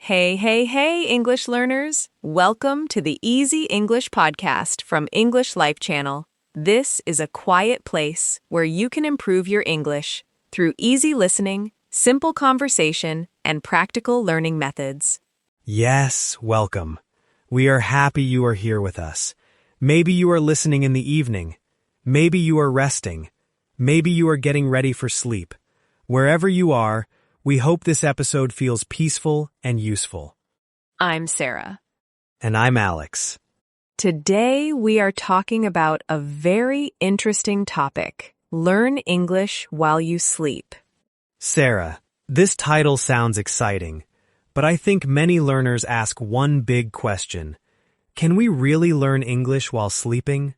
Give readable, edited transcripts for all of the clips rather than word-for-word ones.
Hey, hey, hey, English learners! Welcome to the Easy English podcast from English Life Channel. This is a quiet place where you can improve your English through easy listening, simple conversation, and practical learning methods. Yes, welcome. We are happy you are here with us. Maybe you are listening in the evening. Maybe you are resting. Maybe you are getting ready for sleep. Wherever you are, we hope this episode feels peaceful and useful. I'm Sarah. And I'm Alex. Today we are talking about a very interesting topic. Learn English while you sleep. Sarah, this title sounds exciting, but I think many learners ask one big question. Can we really learn English while sleeping?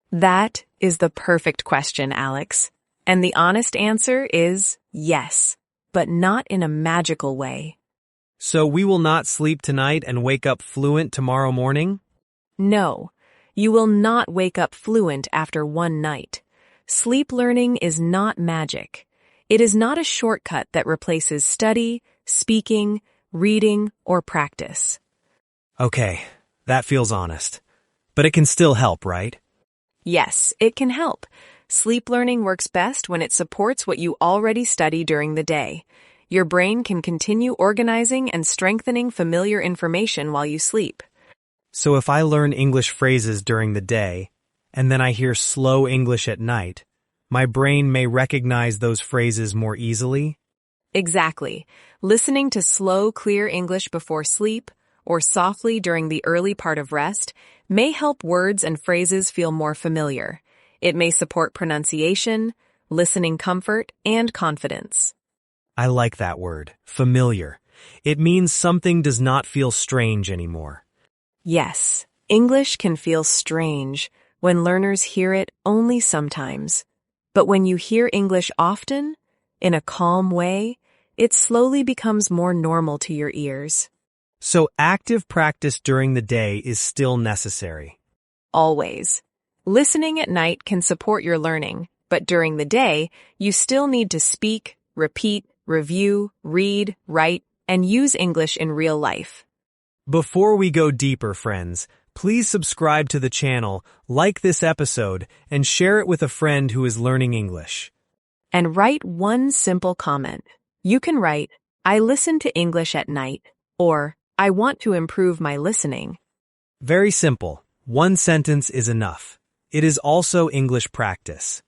That is the perfect question, Alex. And the honest answer is yes, but not in a magical way. So we will not sleep tonight and wake up fluent tomorrow morning? No, you will not wake up fluent after one night. Sleep learning is not magic. It is not a shortcut that replaces study, speaking, reading, or practice. Okay, that feels honest. But it can still help, right? Yes, it can help. Sleep learning works best when it supports what you already study during the day. Your brain can continue organizing and strengthening familiar information while you sleep. So if I learn English phrases during the day, and then I hear slow English at night, my brain may recognize those phrases more easily? Exactly. Listening to slow, clear English before sleep, or softly during the early part of rest, may help words and phrases feel more familiar. It may support pronunciation, listening comfort, and confidence. I like that word, familiar. It means something does not feel strange anymore. Yes, English can feel strange when learners hear it only sometimes. But when you hear English often, in a calm way, it slowly becomes more normal to your ears. So active practice during the day is still necessary. Always. Listening at night can support your learning, but during the day, you still need to speak, repeat, review, read, write, and use English in real life. Before we go deeper, friends, please subscribe to the channel, like this episode, and share it with a friend who is learning English. And write one simple comment. You can write, I listen to English at night, or I want to improve my listening. Very simple. One sentence is enough. It is also English practice.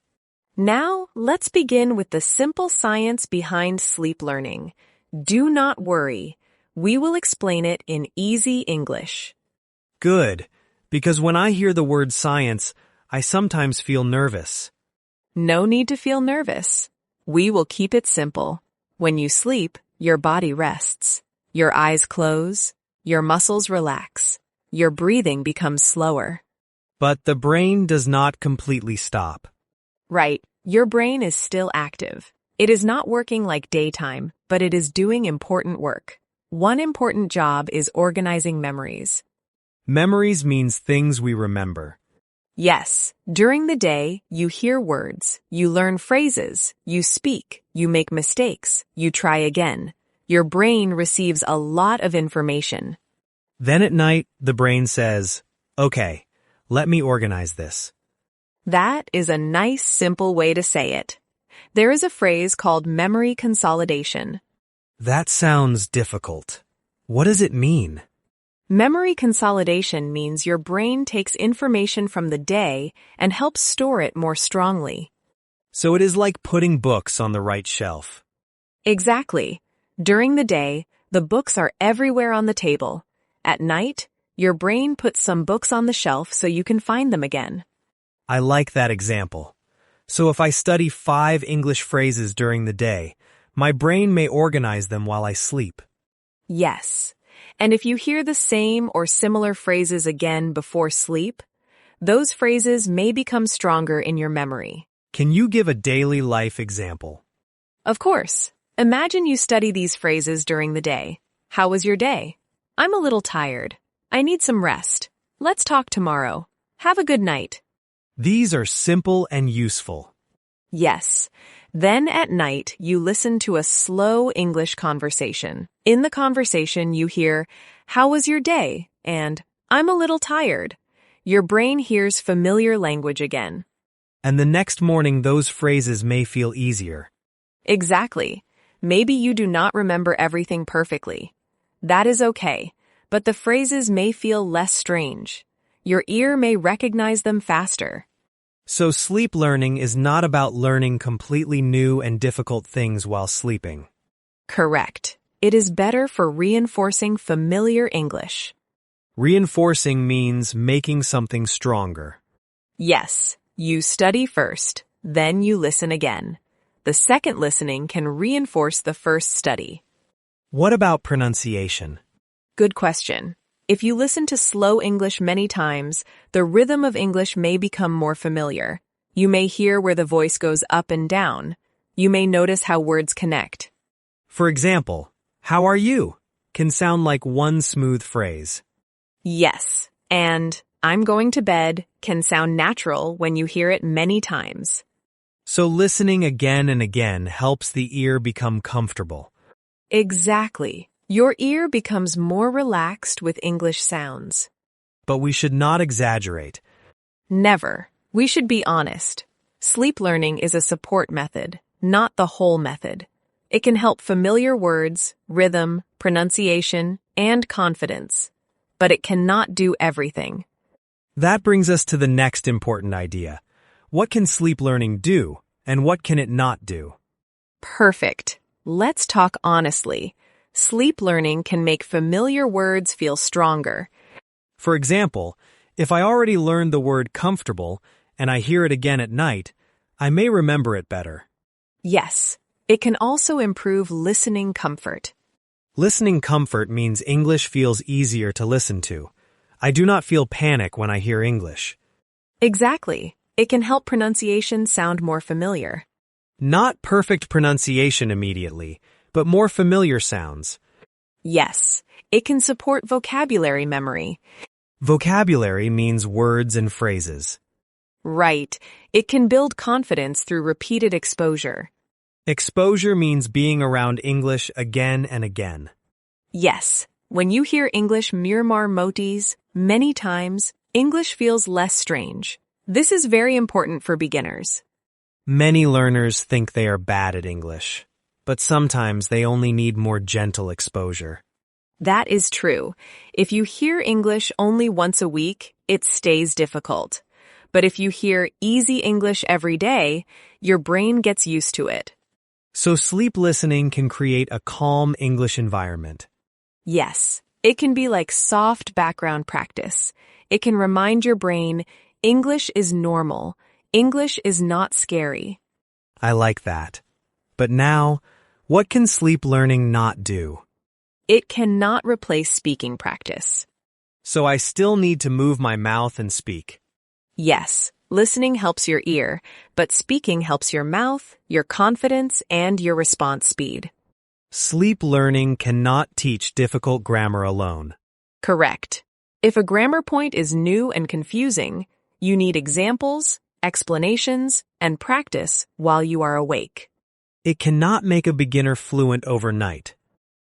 Now, let's begin with the simple science behind sleep learning. Do not worry. We will explain it in easy English. Good, because when I hear the word science, I sometimes feel nervous. No need to feel nervous. We will keep it simple. When you sleep, your body rests. Your eyes close. Your muscles relax. Your breathing becomes slower. But the brain does not completely stop. Right, your brain is still active. It is not working like daytime, but it is doing important work. One important job is organizing memories. Memories means things we remember. Yes, during the day, you hear words, you learn phrases, you speak, you make mistakes, you try again. Your brain receives a lot of information. Then at night, the brain says, okay, let me organize this. That is a nice, simple way to say it. There is a phrase called memory consolidation. That sounds difficult. What does it mean? Memory consolidation means your brain takes information from the day and helps store it more strongly. So it is like putting books on the right shelf. Exactly. During the day, the books are everywhere on the table. At night, your brain puts some books on the shelf so you can find them again. I like that example. So if I study 5 English phrases during the day, my brain may organize them while I sleep. Yes. And if you hear the same or similar phrases again before sleep, those phrases may become stronger in your memory. Can you give a daily life example? Of course. Imagine you study these phrases during the day. How was your day? I'm a little tired. I need some rest. Let's talk tomorrow. Have a good night. These are simple and useful. Yes. Then at night, you listen to a slow English conversation. In the conversation, you hear, "How was your day?" and "I'm a little tired." Your brain hears familiar language again. And the next morning, those phrases may feel easier. Exactly. Maybe you do not remember everything perfectly. That is okay, but the phrases may feel less strange. Your ear may recognize them faster. So sleep learning is not about learning completely new and difficult things while sleeping. Correct. It is better for reinforcing familiar English. Reinforcing means making something stronger. Yes, you study first, then you listen again. The second listening can reinforce the first study. What about pronunciation? Good question. If you listen to slow English many times, the rhythm of English may become more familiar. You may hear where the voice goes up and down. You may notice how words connect. For example, "How are you?" can sound like one smooth phrase. Yes, and "I'm going to bed" can sound natural when you hear it many times. So listening again and again helps the ear become comfortable. Exactly. Your ear becomes more relaxed with English sounds. But we should not exaggerate. Never. We should be honest. Sleep learning is a support method, not the whole method. It can help familiar words, rhythm, pronunciation, and confidence. But it cannot do everything. That brings us to the next important idea. What can sleep learning do, and what can it not do? Perfect. Let's talk honestly. Sleep learning can make familiar words feel stronger. For example, if I already learned the word comfortable and I hear it again at night, I may remember it better. Yes, it can also improve listening comfort. Listening comfort means English feels easier to listen to. I do not feel panic when I hear English. Exactly. It can help pronunciation sound more familiar. Not perfect pronunciation immediately, but more familiar sounds. Yes, it can support vocabulary memory. Vocabulary means words and phrases. Right. It can build confidence through repeated exposure. Exposure means being around English again and again. Yes, when you hear English Miramar motis many times, English feels less strange. This is very important for beginners. Many learners think they are bad at English, but sometimes they only need more gentle exposure. That is true. If you hear English only once a week, it stays difficult. But if you hear easy English every day, your brain gets used to it. So sleep listening can create a calm English environment. Yes, it can be like soft background practice. It can remind your brain, English is normal. English is not scary. I like that. But now, what can sleep learning not do? It cannot replace speaking practice. So I still need to move my mouth and speak. Yes, listening helps your ear, but speaking helps your mouth, your confidence, and your response speed. Sleep learning cannot teach difficult grammar alone. Correct. If a grammar point is new and confusing, you need examples, explanations, and practice while you are awake. It cannot make a beginner fluent overnight.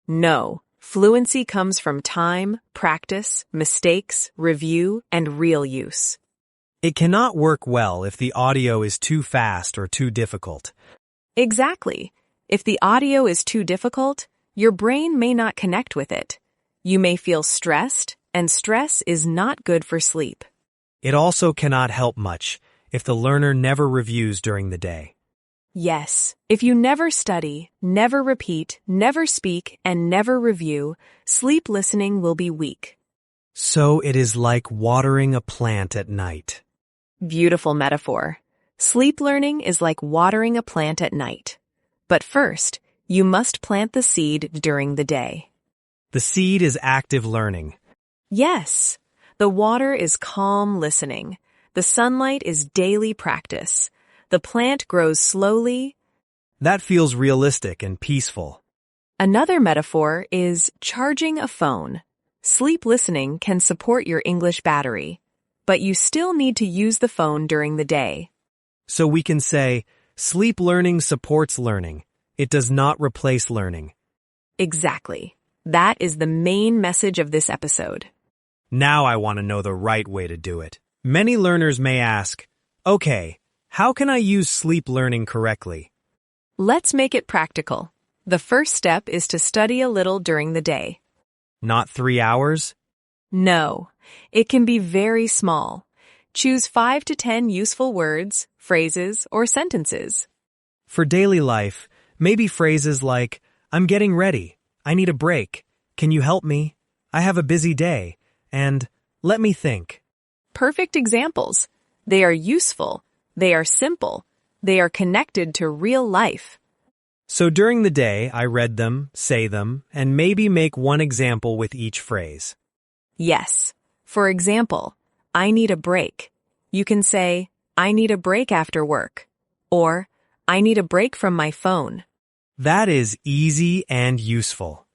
No, fluency comes from time, practice, mistakes, review, and real use. It cannot work well if the audio is too fast or too difficult. Exactly. If the audio is too difficult, your brain may not connect with it. You may feel stressed, and stress is not good for sleep. It also cannot help much if the learner never reviews during the day. Yes, if you never study, never repeat, never speak, and never review, sleep listening will be weak. So it is like watering a plant at night. Beautiful metaphor. Sleep learning is like watering a plant at night. But first, you must plant the seed during the day. The seed is active learning. Yes, the water is calm listening. The sunlight is daily practice. The plant grows slowly. That feels realistic and peaceful. Another metaphor is charging a phone. Sleep listening can support your English battery, but you still need to use the phone during the day. So we can say, Sleep learning supports learning. It does not replace learning. Exactly. That is the main message of this episode. Now I want to know the right way to do it. Many learners may ask, okay, how can I use sleep learning correctly? Let's make it practical. The first step is to study a little during the day. Not 3 hours? No, it can be very small. Choose 5 to 10 useful words, phrases, or sentences. For daily life, maybe phrases like, I'm getting ready, I need a break, can you help me, I have a busy day, and let me think. Perfect examples. They are useful. They are simple. They are connected to real life. So during the day, I read them, say them, and maybe make one example with each phrase. Yes. For example, I need a break. You can say, I need a break after work. Or, I need a break from my phone. That is easy and useful.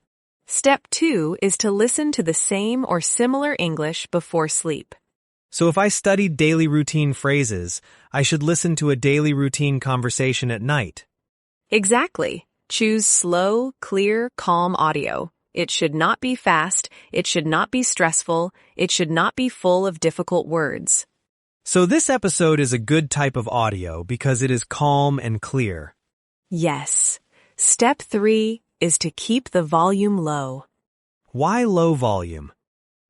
Step 2 is to listen to the same or similar English before sleep. So if I studied daily routine phrases, I should listen to a daily routine conversation at night. Exactly. Choose slow, clear, calm audio. It should not be fast. It should not be stressful. It should not be full of difficult words. So this episode is a good type of audio because it is calm and clear. Yes. Step 3 is to keep the volume low. Why low volume?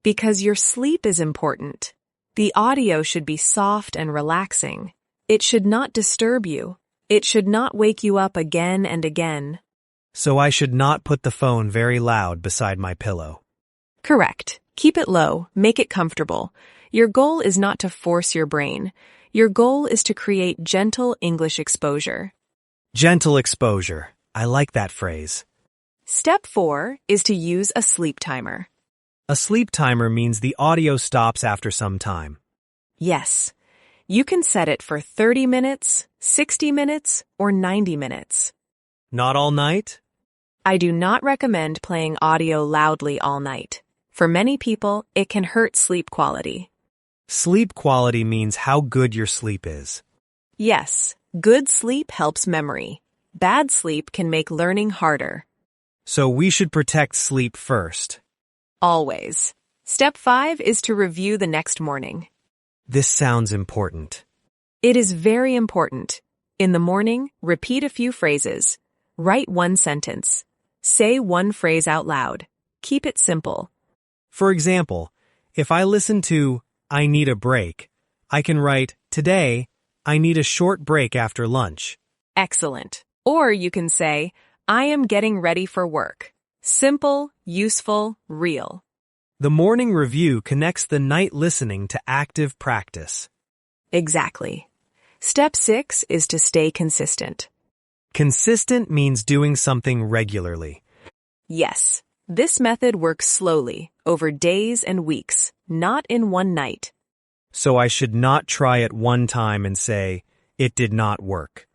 Because your sleep is important. The audio should be soft and relaxing. It should not disturb you. It should not wake you up again and again. So I should not put the phone very loud beside my pillow. Correct. Keep it low. Make it comfortable. Your goal is not to force your brain. Your goal is to create gentle English exposure. Gentle exposure. I like that phrase. Step 4 is to use a sleep timer. A sleep timer means the audio stops after some time. Yes. You can set it for 30 minutes, 60 minutes, or 90 minutes. Not all night? I do not recommend playing audio loudly all night. For many people, it can hurt sleep quality. Sleep quality means how good your sleep is. Yes, good sleep helps memory. Bad sleep can make learning harder. So we should protect sleep first. Always. Step 5 is to review the next morning. This sounds important. It is very important. In the morning, repeat a few phrases. Write one sentence. Say one phrase out loud. Keep it simple. For example, if I listen to, I need a break, I can write, today, I need a short break after lunch. Excellent. Or you can say, I am getting ready for work. Simple, useful, real. The morning review connects the night listening to active practice. Exactly. Step 6 is to stay consistent. Consistent means doing something regularly. Yes, this method works slowly, over days and weeks, not in one night. So I should not try it one time and say, it did not work.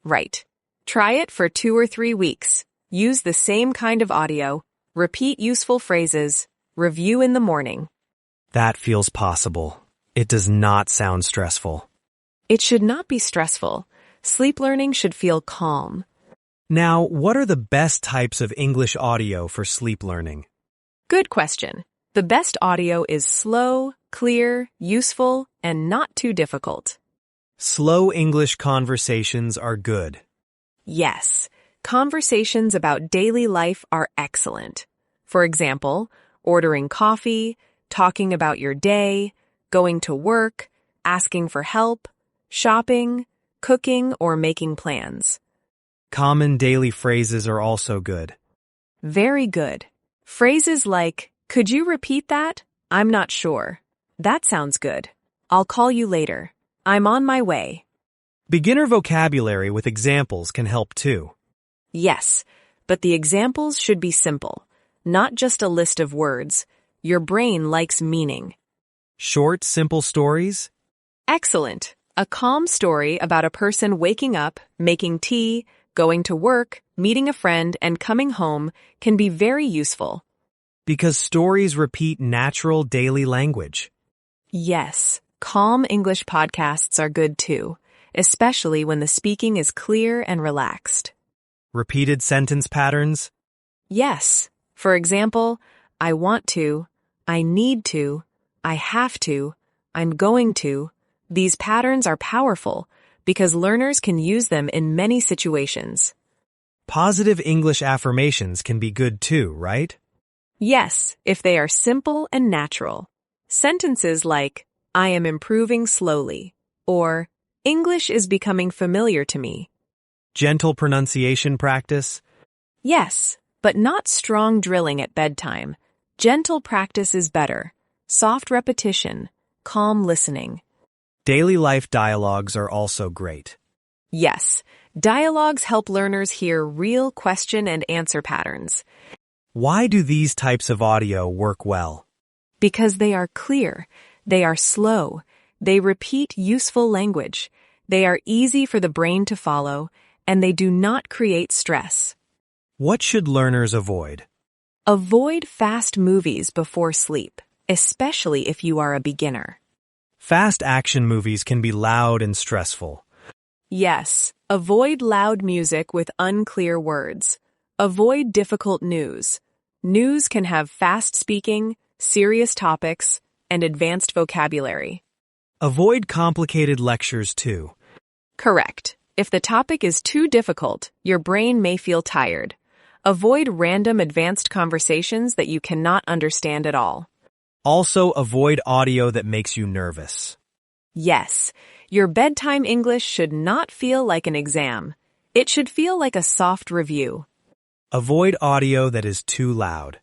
Right. Try it for 2 or 3 weeks. Use the same kind of audio. Repeat useful phrases. Review in the morning. That feels possible. It does not sound stressful. It should not be stressful. Sleep learning should feel calm. Now, what are the best types of English audio for sleep learning? Good question. The best audio is slow, clear, useful, and not too difficult. Slow English conversations are good. Yes, conversations about daily life are excellent. For example, ordering coffee, talking about your day, going to work, asking for help, shopping, cooking, or making plans. Common daily phrases are also good. Very good. Phrases like, could you repeat that? I'm not sure. That sounds good. I'll call you later. I'm on my way. Beginner vocabulary with examples can help too. Yes, but the examples should be simple, not just a list of words. Your brain likes meaning. Short, simple stories? Excellent. A calm story about a person waking up, making tea, going to work, meeting a friend, and coming home can be very useful. Because stories repeat natural daily language. Yes, calm English podcasts are good too, especially when the speaking is clear and relaxed. Repeated sentence patterns? Yes. For example, I want to, I need to, I have to, I'm going to. These patterns are powerful because learners can use them in many situations. Positive English affirmations can be good too, right? Yes, if they are simple and natural. Sentences like, I am improving slowly, or English is becoming familiar to me. Gentle pronunciation practice? Yes, but not strong drilling at bedtime. Gentle practice is better. Soft repetition, calm listening. Daily life dialogues are also great. Yes, dialogues help learners hear real question and answer patterns. Why do these types of audio work well? Because they are clear, they are slow, they repeat useful language, they are easy for the brain to follow, and they do not create stress. What should learners avoid? Avoid fast movies before sleep, especially if you are a beginner. Fast action movies can be loud and stressful. Yes, avoid loud music with unclear words. Avoid difficult news. News can have fast speaking, serious topics, and advanced vocabulary. Avoid complicated lectures too. Correct. If the topic is too difficult, your brain may feel tired. Avoid random advanced conversations that you cannot understand at all. Also, avoid audio that makes you nervous. Yes, your bedtime English should not feel like an exam. It should feel like a soft review. Avoid audio that is too loud.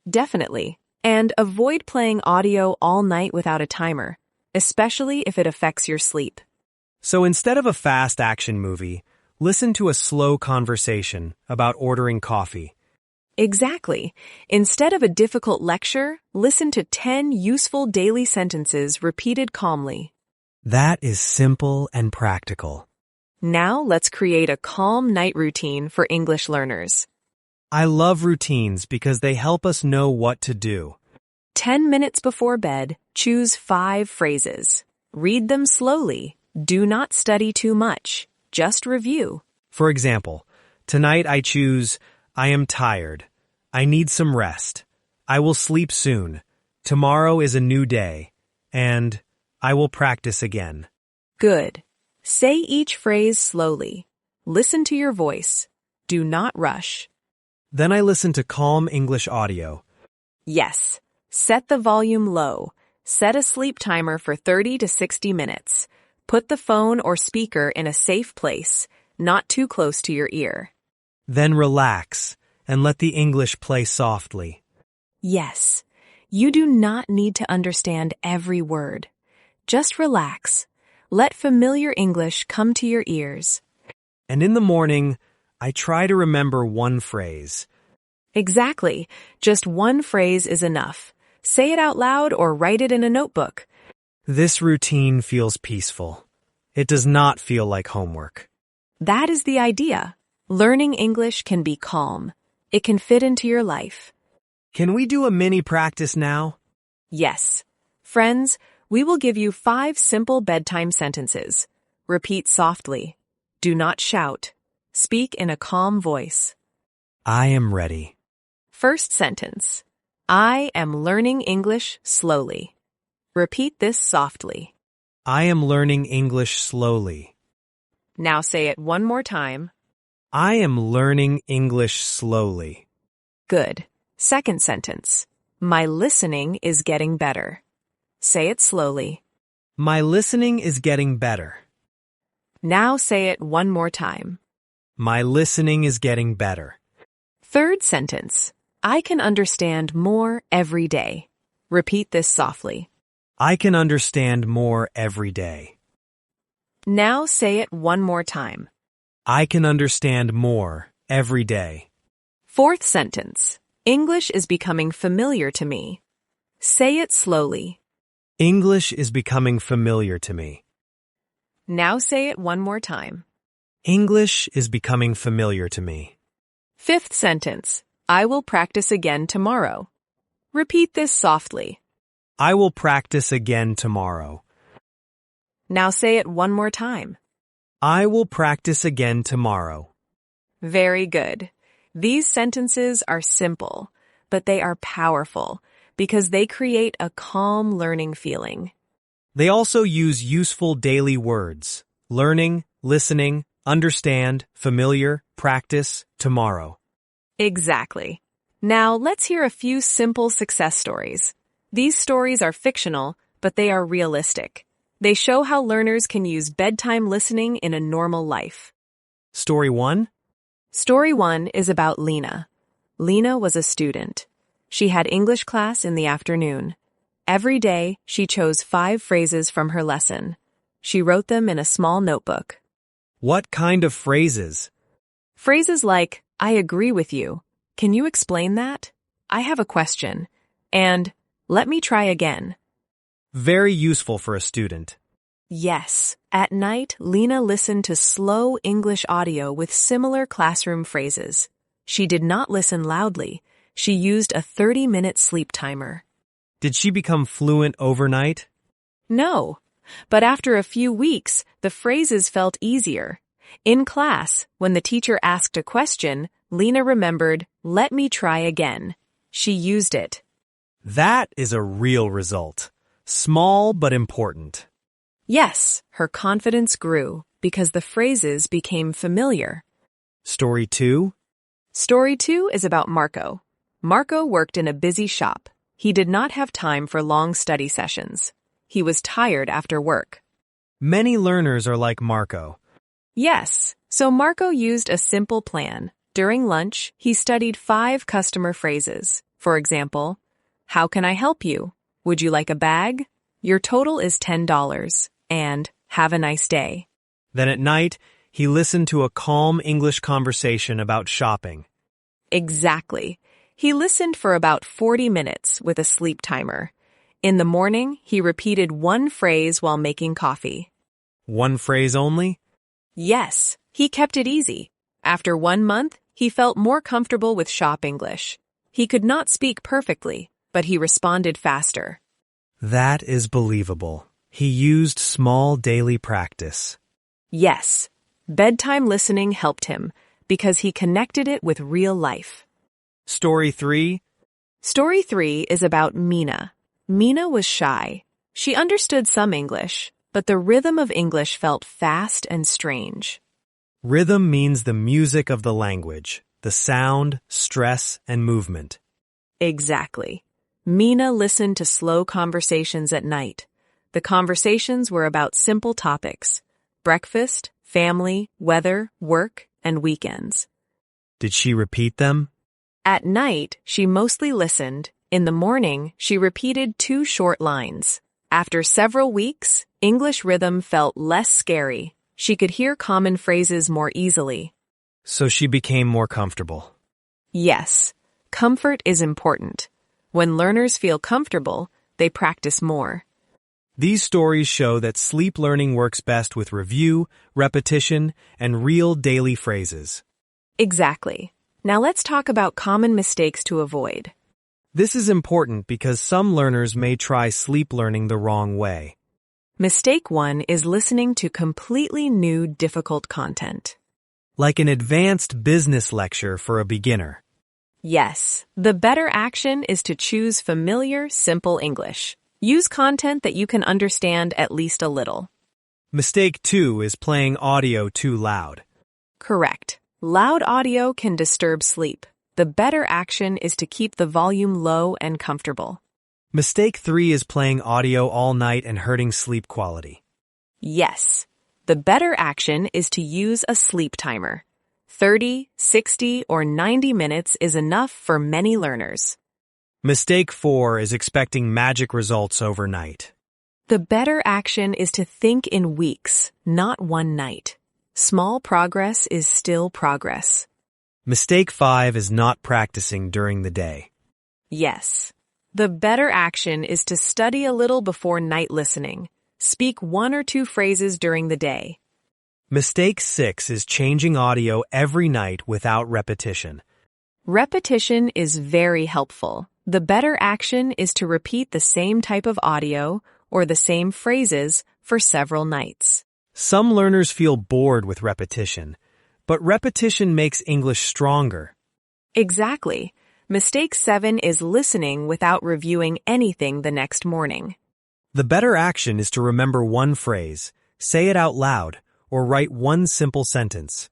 Definitely. And avoid playing audio all night without a timer, especially if it affects your sleep. So instead of a fast action movie, listen to a slow conversation about ordering coffee. Exactly. Instead of a difficult lecture, listen to 10 useful daily sentences repeated calmly. That is simple and practical. Now let's create a calm night routine for English learners. I love routines because they help us know what to do. 10 minutes before bed, choose 5 phrases. Read them slowly. Do not study too much. Just review. For example, tonight I choose, I am tired. I need some rest. I will sleep soon. Tomorrow is a new day. And I will practice again. Good. Say each phrase slowly. Listen to your voice. Do not rush. Then I listen to calm English audio. Yes. Set the volume low. Set a sleep timer for 30 to 60 minutes. Put the phone or speaker in a safe place, not too close to your ear. Then relax and let the English play softly. Yes. You do not need to understand every word. Just relax. Let familiar English come to your ears. And in the morning, I try to remember one phrase. Exactly. Just one phrase is enough. Say it out loud or write it in a notebook. This routine feels peaceful. It does not feel like homework. That is the idea. Learning English can be calm. It can fit into your life. Can we do a mini practice now? Yes. Friends, we will give you 5 simple bedtime sentences. Repeat softly. Do not shout. Speak in a calm voice. I am ready. First sentence. I am learning English slowly. Repeat this softly. I am learning English slowly. Now say it one more time. I am learning English slowly. Good. Second sentence. My listening is getting better. Say it slowly. My listening is getting better. Now say it one more time. My listening is getting better. Third sentence. I can understand more every day. Repeat this softly. I can understand more every day. Now say it one more time. I can understand more every day. Fourth sentence. English is becoming familiar to me. Say it slowly. English is becoming familiar to me. Now say it one more time. English is becoming familiar to me. Fifth sentence. I will practice again tomorrow. Repeat this softly. I will practice again tomorrow. Now say it one more time. I will practice again tomorrow. Very good. These sentences are simple, but they are powerful because they create a calm learning feeling. They also use useful daily words: learning, listening, understand, familiar, practice, tomorrow. Exactly. Now let's hear a few simple success stories. These stories are fictional, but they are realistic. They show how learners can use bedtime listening in a normal life. Story 1. Story 1 is about Lena. Lena was a student. She had English class in the afternoon. Every day, she chose 5 phrases from her lesson. She wrote them in a small notebook. What kind of phrases? Phrases like, I agree with you. Can you explain that? I have a question. And, let me try again. Very useful for a student. Yes. At night, Lena listened to slow English audio with similar classroom phrases. She did not listen loudly. She used a 30-minute sleep timer. Did she become fluent overnight? No. But after a few weeks, the phrases felt easier. In class, when the teacher asked a question, Lena remembered, let me try again. She used it. That is a real result. Small but important. Yes, her confidence grew because the phrases became familiar. Story 2. Story 2 is about Marco. Marco worked in a busy shop. He did not have time for long study sessions. He was tired after work. Many learners are like Marco. Yes, so Marco used a simple plan. During lunch, he studied 5 customer phrases. For example, how can I help you? Would you like a bag? Your total is $10. And have a nice day. Then at night, he listened to a calm English conversation about shopping. Exactly. He listened for about 40 minutes with a sleep timer. In the morning, he repeated 1 phrase while making coffee. 1 phrase only? Yes, he kept it easy. After 1 month, he felt more comfortable with shop English. He could not speak perfectly, but he responded faster. That is believable. He used small daily practice. Yes, bedtime listening helped him because he connected it with real life. Story 3. Story 3 is about Mina. Mina was shy. She understood some English, but the rhythm of English felt fast and strange. Rhythm means the music of the language, the sound, stress, and movement. Exactly. Mina listened to slow conversations at night. The conversations were about simple topics: breakfast, family, weather, work, and weekends. Did she repeat them? At night, she mostly listened. In the morning, she repeated 2 short lines. After several weeks, English rhythm felt less scary. She could hear common phrases more easily. So she became more comfortable. Yes, comfort is important. When learners feel comfortable, they practice more. These stories show that sleep learning works best with review, repetition, and real daily phrases. Exactly. Now let's talk about common mistakes to avoid. This is important because some learners may try sleep learning the wrong way. Mistake 1 is listening to completely new, difficult content. Like an advanced business lecture for a beginner. Yes, the better action is to choose familiar, simple English. Use content that you can understand at least a little. Mistake 2 is playing audio too loud. Correct. Loud audio can disturb sleep. The better action is to keep the volume low and comfortable. Mistake 3 is playing audio all night and hurting sleep quality. Yes. The better action is to use a sleep timer. 30, 60, or 90 minutes is enough for many learners. Mistake 4 is expecting magic results overnight. The better action is to think in weeks, not one night. Small progress is still progress. Mistake 5 is not practicing during the day. Yes. The better action is to study a little before night listening. Speak 1 or 2 phrases during the day. Mistake 6 is changing audio every night without repetition. Repetition is very helpful. The better action is to repeat the same type of audio or the same phrases for several nights. Some learners feel bored with repetition, but repetition makes English stronger. Exactly. Mistake 7 is listening without reviewing anything the next morning. The better action is to remember one phrase, say it out loud, or write one simple sentence.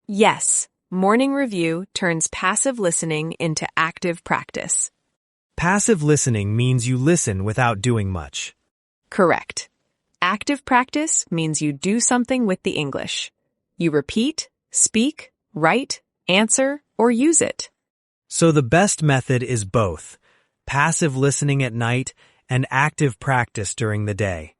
Yes, morning review turns passive listening into active practice. Passive listening means you listen without doing much. Correct. Active practice means you do something with the English. You repeat, speak, write, answer, or use it. So the best method is both, passive listening at night and active practice during the day.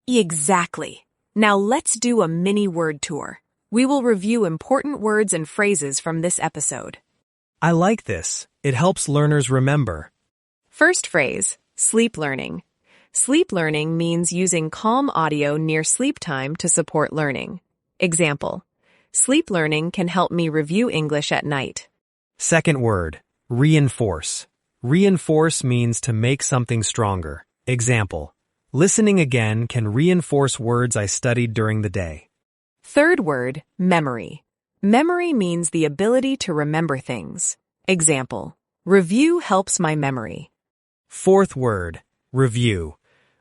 Exactly. Now let's do a mini word tour. We will review important words and phrases from this episode. I like this. It helps learners remember. First phrase, sleep learning. Sleep learning means using calm audio near sleep time to support learning. Example, sleep learning can help me review English at night. Second word, reinforce. Reinforce means to make something stronger. Example, listening again can reinforce words I studied during the day. Third word, memory. Memory means the ability to remember things. Example, review helps my memory. Fourth word, review.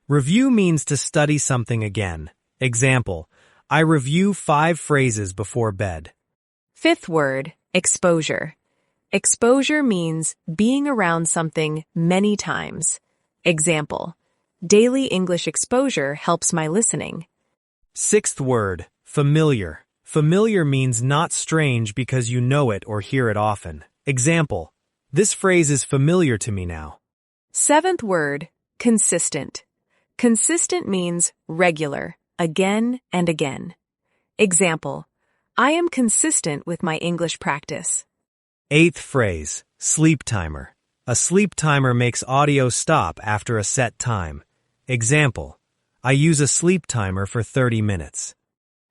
Review means to study something again. Example, I review 5 phrases before bed. Fifth word, exposure. Exposure means being around something many times. Example, daily English exposure helps my listening. Sixth word, familiar. Familiar means not strange because you know it or hear it often. Example, this phrase is familiar to me now. Seventh word, consistent. Consistent means regular, again and again. Example, I am consistent with my English practice. Eighth phrase, sleep timer. A sleep timer makes audio stop after a set time. Example, I use a sleep timer for 30 minutes.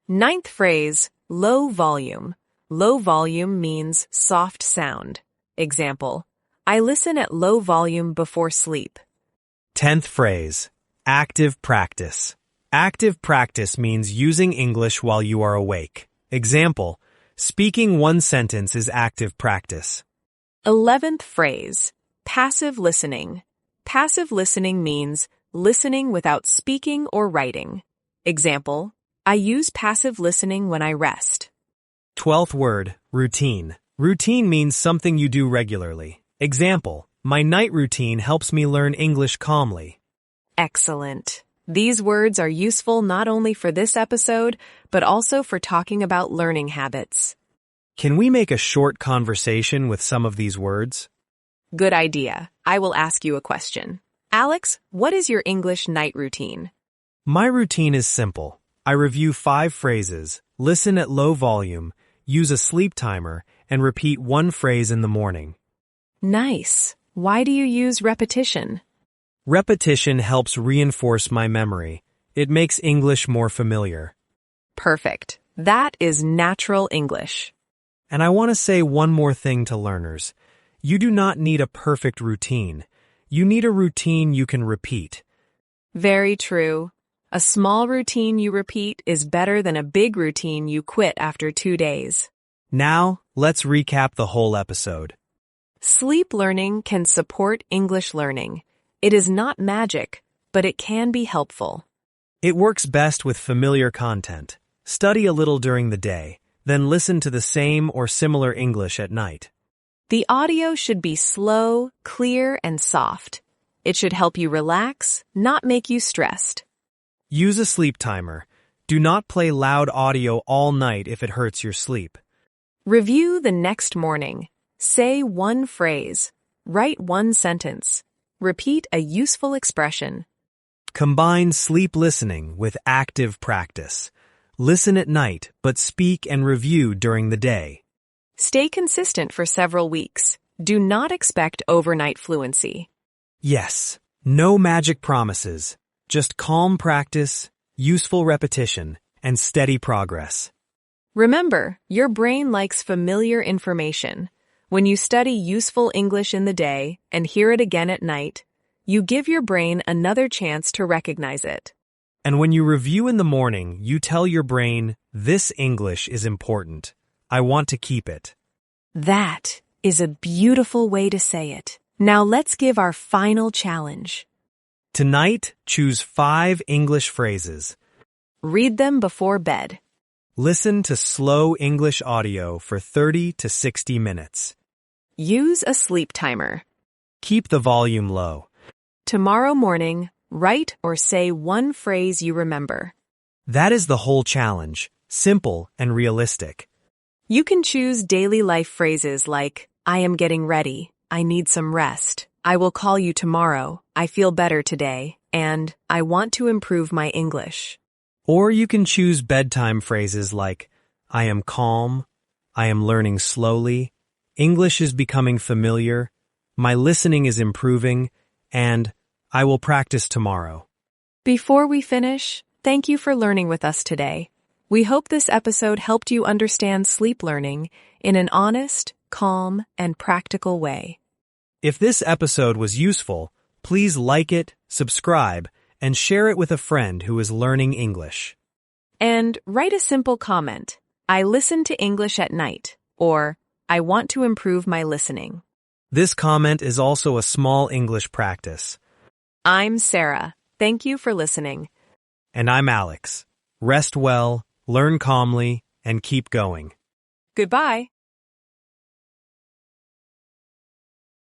Ninth phrase, low volume. Low volume means soft sound. Example, I listen at low volume before sleep. 10th phrase, active practice. Active practice means using English while you are awake. Example, speaking one sentence is active practice. 11th phrase, passive listening. Passive listening means listening without speaking or writing. Example, I use passive listening when I rest. 12th word, routine. Routine means something you do regularly. Example, my night routine helps me learn English calmly. Excellent. These words are useful not only for this episode, but also for talking about learning habits. Can we make a short conversation with some of these words? Good idea. I will ask you a question. Alex, what is your English night routine? My routine is simple. I review 5 phrases, listen at low volume, use a sleep timer, and repeat one phrase in the morning. Nice. Why do you use repetition? Repetition helps reinforce my memory. It makes English more familiar. Perfect. That is natural English. And I want to say one more thing to learners. You do not need a perfect routine. You need a routine you can repeat. Very true. A small routine you repeat is better than a big routine you quit after 2 days. Now, let's recap the whole episode. Sleep learning can support English learning. It is not magic, but it can be helpful. It works best with familiar content. Study a little during the day, then listen to the same or similar English at night. The audio should be slow, clear, and soft. It should help you relax, not make you stressed. Use a sleep timer. Do not play loud audio all night if it hurts your sleep. Review the next morning. Say one phrase. Write one sentence. Repeat a useful expression. Combine sleep listening with active practice. Listen at night, but speak and review during the day. Stay consistent for several weeks. Do not expect overnight fluency. Yes, no magic promises. Just calm practice, useful repetition, and steady progress. Remember, your brain likes familiar information. When you study useful English in the day and hear it again at night, you give your brain another chance to recognize it. And when you review in the morning, you tell your brain, this English is important. I want to keep it. That is a beautiful way to say it. Now let's give our final challenge. Tonight, choose 5 English phrases. Read them before bed. Listen to slow English audio for 30 to 60 minutes. Use a sleep timer. Keep the volume low. Tomorrow morning, write or say one phrase you remember. That is the whole challenge, simple and realistic. You can choose daily life phrases like, I am getting ready, I need some rest, I will call you tomorrow, I feel better today, and I want to improve my English. Or you can choose bedtime phrases like, I am calm, I am learning slowly, English is becoming familiar, my listening is improving, and I will practice tomorrow. Before we finish, thank you for learning with us today. We hope this episode helped you understand sleep learning in an honest, calm, and practical way. If this episode was useful, please like it, subscribe, and share it with a friend who is learning English. And write a simple comment. I listen to English at night, or I want to improve my listening. This comment is also a small English practice. I'm Sarah. Thank you for listening. And I'm Alex. Rest well, learn calmly, and keep going. Goodbye.